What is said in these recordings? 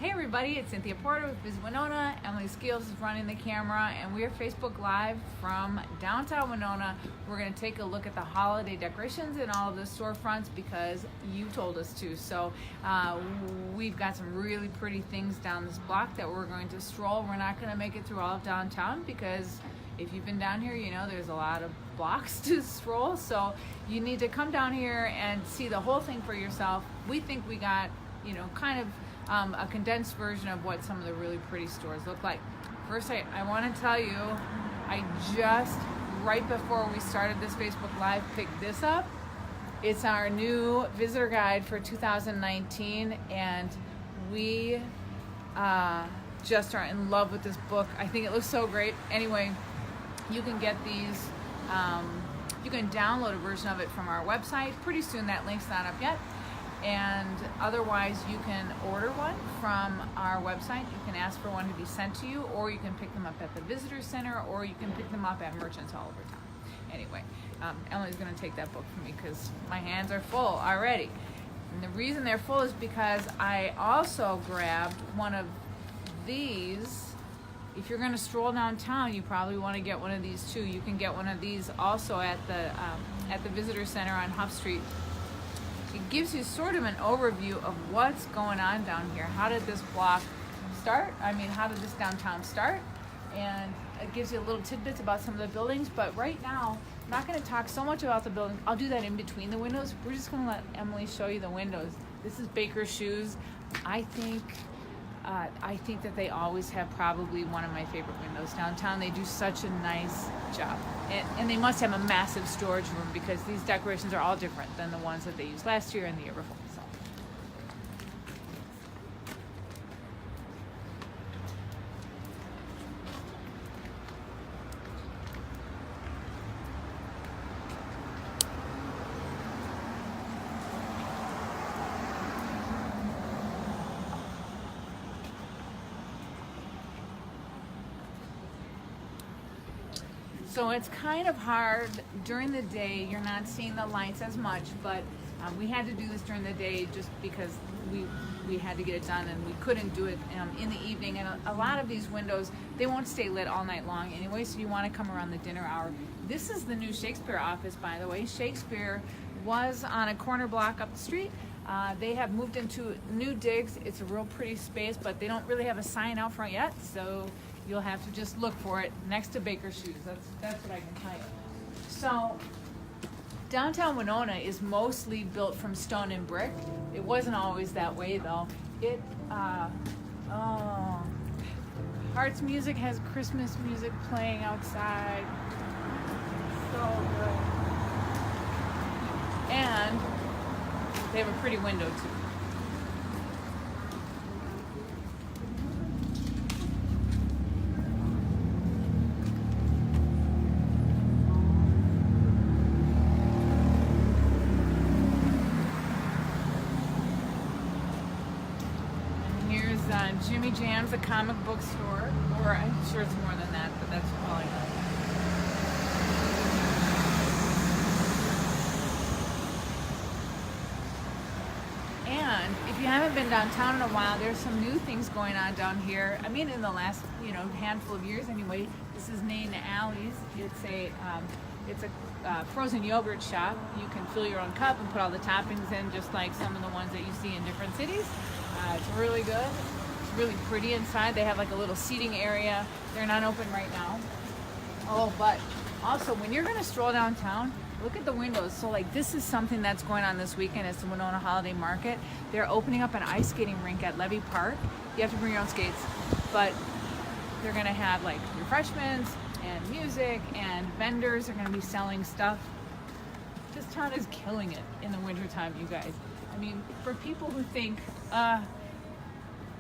Hey everybody, it's Cynthia Porter with Biz Winona. Emily Skeels is running the camera, and we are Facebook Live from downtown Winona. We're going to take a look at the holiday decorations in all of the storefronts because you told us to. So we've got some really pretty things down this block that we're going to stroll. We're not going to make it through all of downtown because if you've been down here, you know there's a lot of blocks to stroll. So you need to come down here and see the whole thing for yourself. We think we got, kind of a condensed version of what some of the really pretty stores look like. First, I want to tell you, I just, right before we started this Facebook Live, picked this up. It's our new visitor guide for 2019, and we just are in love with this book. I think it looks so great. Anyway, you can get these, you can download a version of it from our website. Pretty soon, that link's not up yet. And otherwise, you can order one from our website. You can ask for one to be sent to you, or you can pick them up at the visitor center, or you can pick them up at merchants all over town. Anyway, Emily's going to take that book from me because my hands are full already. And the reason they're full is because I also grabbed one of these. If you're going to stroll downtown, you probably want to get one of these too. You can get one of these also at the visitor center on Huff Street. It gives you sort of an overview of what's going on down here. How did this block start? How did this downtown start? And it gives you little tidbits about some of the buildings. But right now, I'm not going to talk so much about the building. I'll do that in between the windows. We're just going to let Emily show you the windows. This is Baker's Shoes. I think that they always have probably one of my favorite windows downtown. They do such a nice job. And they must have a massive storage room because these decorations are all different than the ones that they used last year and the year before. So it's kind of hard during the day. You're not seeing the lights as much, but we had to do this during the day just because we had to get it done, and we couldn't do it in the evening. And a lot of these windows, they won't stay lit all night long anyway, so you want to come around the dinner hour. This is the new Shakespeare office, by the way. Shakespeare was on a corner block up the street. They have moved into new digs. It's a real pretty space, but they don't really have a sign out front yet, so you'll have to just look for it next to Baker's Shoes. That's what I can tell you. So downtown Winona is mostly built from stone and brick. It wasn't always that way though. Hearts Music has Christmas music playing outside. So good. And they have a pretty window too. Jimmy Jam's, a comic book store, or I'm sure it's more than that, but that's all I know. And if you haven't been downtown in a while, there's some new things going on down here. In the last handful of years anyway. This is Nain Alley's. It's a frozen yogurt shop. You can fill your own cup and put all the toppings in, just like some of the ones that you see in different cities. It's really good. Really pretty inside. They have like a little seating area. They're not open right now. Oh, but also when you're going to stroll downtown, look at the windows. So like this is something that's going on this weekend. It's the Winona Holiday Market. They're opening up an ice skating rink at Levy Park. You have to bring your own skates, but they're going to have like refreshments and music, and vendors are going to be selling stuff. This town is killing it in the wintertime, you guys. For people who think,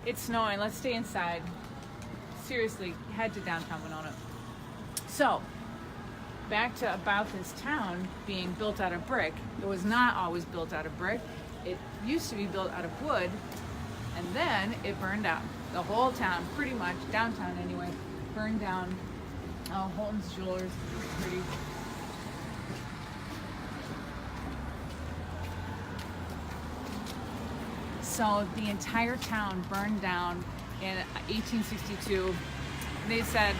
it's snowing, let's stay inside. Seriously, head to downtown Winona. So, back to about this town being built out of brick. It was not always built out of brick. It used to be built out of wood, and then it burned down. The whole town, pretty much, downtown anyway, burned down. Oh, Holton's Jewelers, pretty. So the entire town burned down in 1862. They said,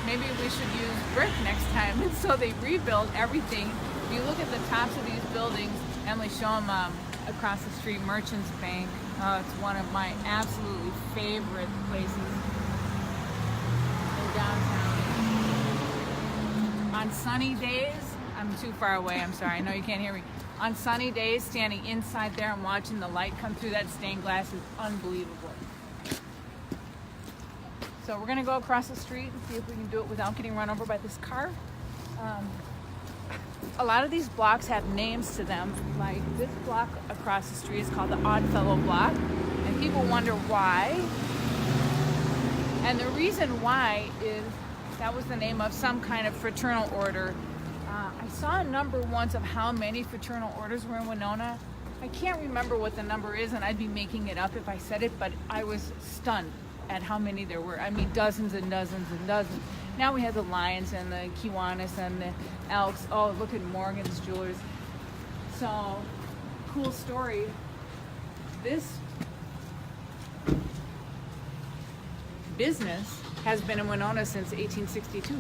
maybe we should use brick next time. And so they rebuilt everything. If you look at the tops of these buildings, Emily, show them across the street, Merchants Bank. It's one of my absolutely favorite places in downtown. On sunny days, I'm too far away, I'm sorry, I know you can't hear me. On sunny days, standing inside there and watching the light come through that stained glass is unbelievable. So we're gonna go across the street and see if we can do it without getting run over by this car. A lot of these blocks have names to them, like this block across the street is called the Oddfellow block, and people wonder why. And the reason why is that was the name of some kind of fraternal order. I saw a number once of how many fraternal orders were in Winona. I can't remember what the number is, and I'd be making it up if I said it, but I was stunned at how many there were. I mean, dozens and dozens and dozens. Now we have the Lions and the Kiwanis and the Elks. Oh, look at Morgan's Jewelers. So, cool story. This business has been in Winona since 1862.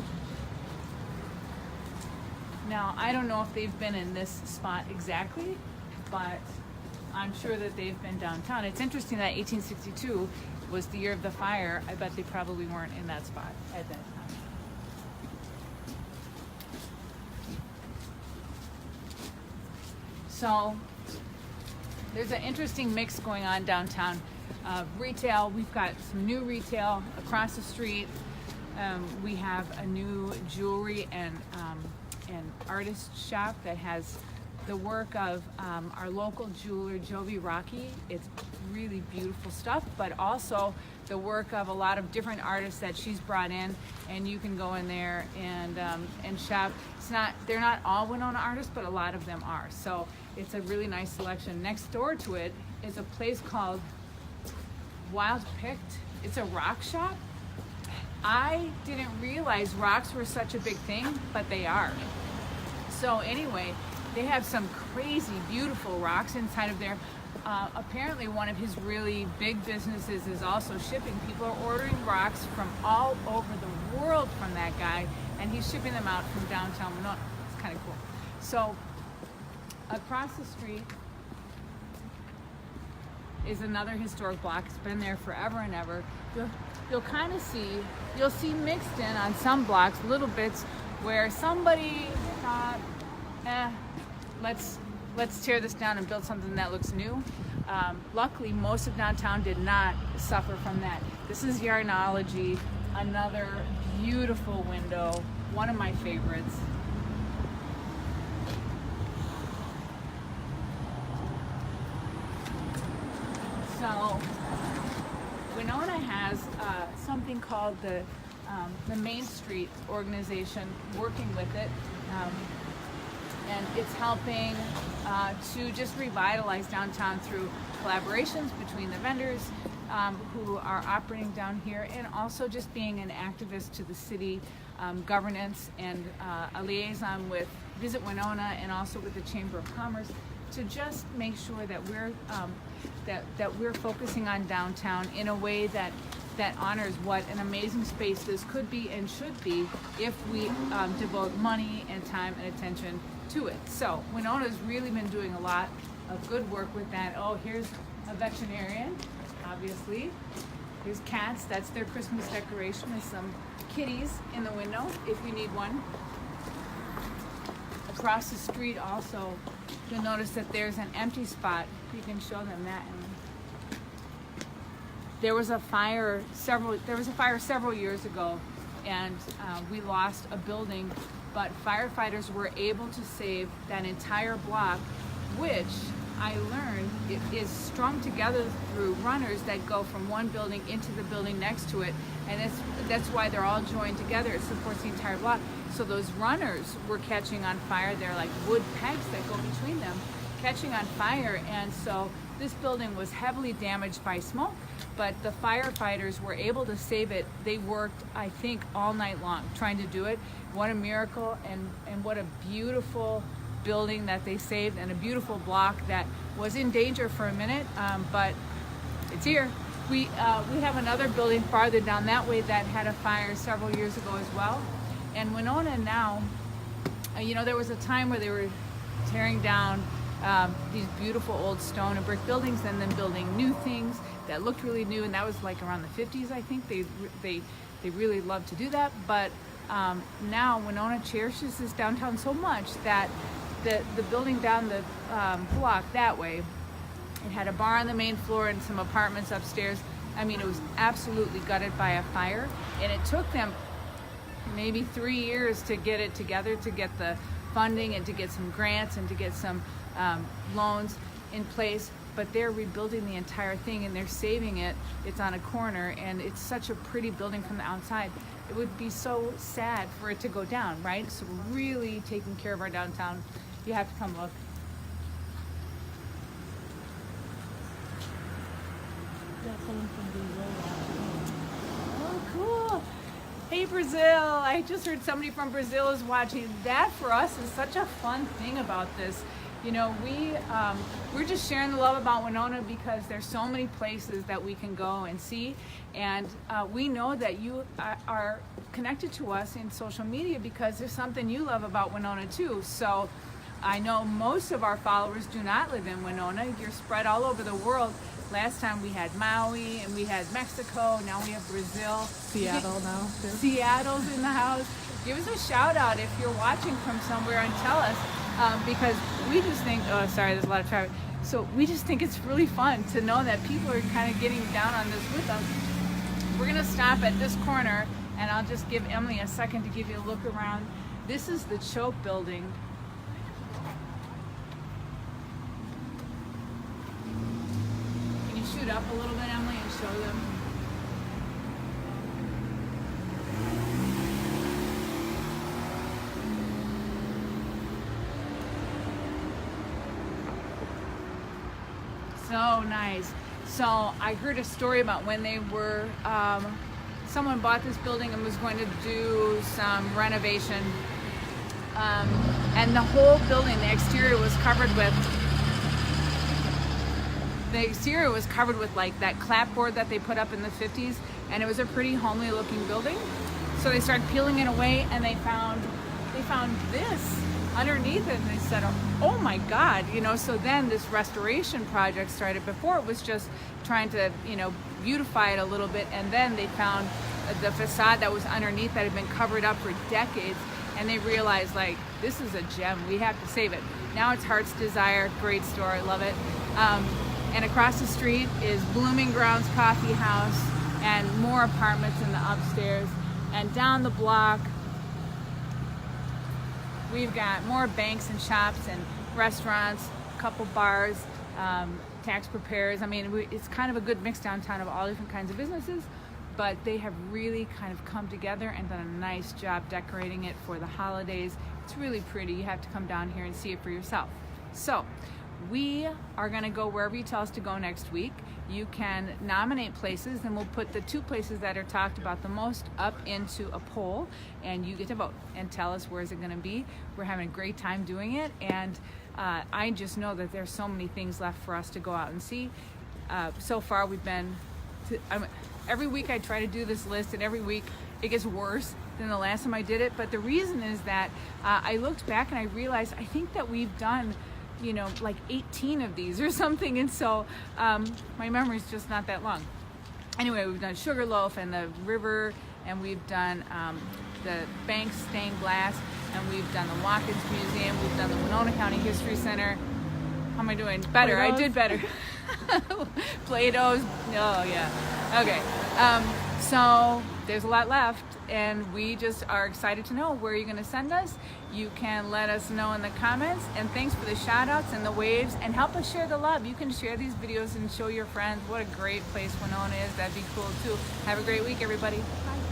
Now, I don't know if they've been in this spot exactly, but I'm sure that they've been downtown. It's interesting that 1862 was the year of the fire. I bet they probably weren't in that spot at that time. So there's an interesting mix going on downtown. Retail, we've got some new retail across the street. We have a new jewelry and artist shop that has the work of our local jeweler, Jovi Rocky. It's really beautiful stuff, but also the work of a lot of different artists that she's brought in, and you can go in there and shop. They're not all Winona artists, but a lot of them are. So it's a really nice selection. Next door to it is a place called Wild Picked. It's a rock shop. I didn't realize rocks were such a big thing, but they are. So anyway, they have some crazy beautiful rocks inside of there. Apparently one of his really big businesses is also shipping. People are ordering rocks from all over the world from that guy, and he's shipping them out from downtown Winona. It's kind of cool. So across the street is another historic block. It's been there forever and ever. You'll kind of you'll see mixed in on some blocks little bits where somebody thought, let's tear this down and build something that looks new. Luckily, most of downtown did not suffer from that. This is Yarnology, another beautiful window, one of my favorites. So, Winona has something called the Main Street organization working with it. And it's helping to just revitalize downtown through collaborations between the vendors who are operating down here, and also just being an activist to the city governance and a liaison with Visit Winona and also with the Chamber of Commerce to just make sure that we're focusing on downtown in a way that honors what an amazing space this could be and should be if we devote money and time and attention to it. So Winona's really been doing a lot of good work with that. Oh, here's a veterinarian, obviously. Here's cats. That's their Christmas decoration with some kitties in the window if you need one. Across the street also, you'll notice that there's an empty spot. You can show them that. There was a fire several years ago, and we lost a building, but firefighters were able to save that entire block, which I learned it is strung together through runners that go from one building into the building next to it, and that's why they're all joined together. It supports the entire block. So those runners were catching on fire. They're like wood pegs that go between them, catching on fire, and so this building was heavily damaged by smoke, but the firefighters were able to save it. They worked, I think, all night long trying to do it. What a miracle, and what a beautiful building that they saved and a beautiful block that was in danger for a minute, but it's here. We have another building farther down that way that had a fire several years ago as well. And Winona now, there was a time where they were tearing down these beautiful old stone and brick buildings and then building new things that looked really new, and that was like around the 50s, I think. They really loved to do that, but now Winona cherishes this downtown so much that the building down the block that way, it had a bar on the main floor and some apartments upstairs. I mean, it was absolutely gutted by a fire, and it took them maybe 3 years to get it together, to get the funding and to get some grants and to get some loans in place. But they're rebuilding the entire thing and they're saving it. It's on a corner and it's such a pretty building from the outside. It would be so sad for it to go down, right? So we're really taking care of our downtown. You have to come look. Oh, cool. Hey, Brazil. I just heard somebody from Brazil is watching. That for us is such a fun thing about this. We're just sharing the love about Winona because there's so many places that we can go and see, and we know that you are connected to us in social media because there's something you love about Winona too. So I know most of our followers do not live in Winona. You're spread all over the world. Last time we had Maui and we had Mexico. Now we have Brazil. Seattle now too. Seattle's in the house. Give us a shout out if you're watching from somewhere and tell us. Because we just think, oh, sorry, there's a lot of traffic. So we just think it's really fun to know that people are kind of getting down on this with us. We're gonna stop at this corner and I'll just give Emily a second to give you a look around. This is the Choke building. Can you shoot up a little bit, Emily, and show them? So nice. So I heard a story about when they were, someone bought this building and was going to do some renovation. And the whole building, the exterior was covered with like that clapboard that they put up in the 50s. And it was a pretty homely looking building. So they started peeling it away and they found this underneath it, and they said, oh my God, so then this restoration project started. Before it was just trying to, beautify it a little bit, and then they found the facade that was underneath that had been covered up for decades, and they realized, like, this is a gem, we have to save it. Now it's Heart's Desire, great store, I love it. And across the street is Blooming Grounds Coffee House and more apartments in the upstairs, and down the block we've got more banks and shops and restaurants, a couple bars, tax preparers. I mean, it's kind of a good mix downtown of all different kinds of businesses, but they have really kind of come together and done a nice job decorating it for the holidays. It's really pretty. You have to come down here and see it for yourself. So we are going to go wherever you tell us to go next week. You can nominate places, and we'll put the 2 places that are talked about the most up into a poll, and you get to vote and tell us where is it going to be. We're having a great time doing it, and I just know that there's so many things left for us to go out and see. So far we've been every week I try to do this list, and every week it gets worse than the last time I did it. But the reason is that I looked back and I realized I think that we've done like 18 of these or something, and so my memory's just not that long. Anyway, we've done Sugarloaf and the river, and we've done the Banks stained glass, and we've done the Watkins Museum, we've done the Winona County History Center. How am I doing? Better. Play-Dohs. I did better. Play-Dohs. Oh yeah. Okay. So there's a lot left, and we just are excited to know where you're going to send us. You can let us know in the comments, and thanks for the shout outs and the waves, and help us share the love. You can share these videos and show your friends what a great place Winona is. That'd be cool too. Have a great week, everybody. Bye.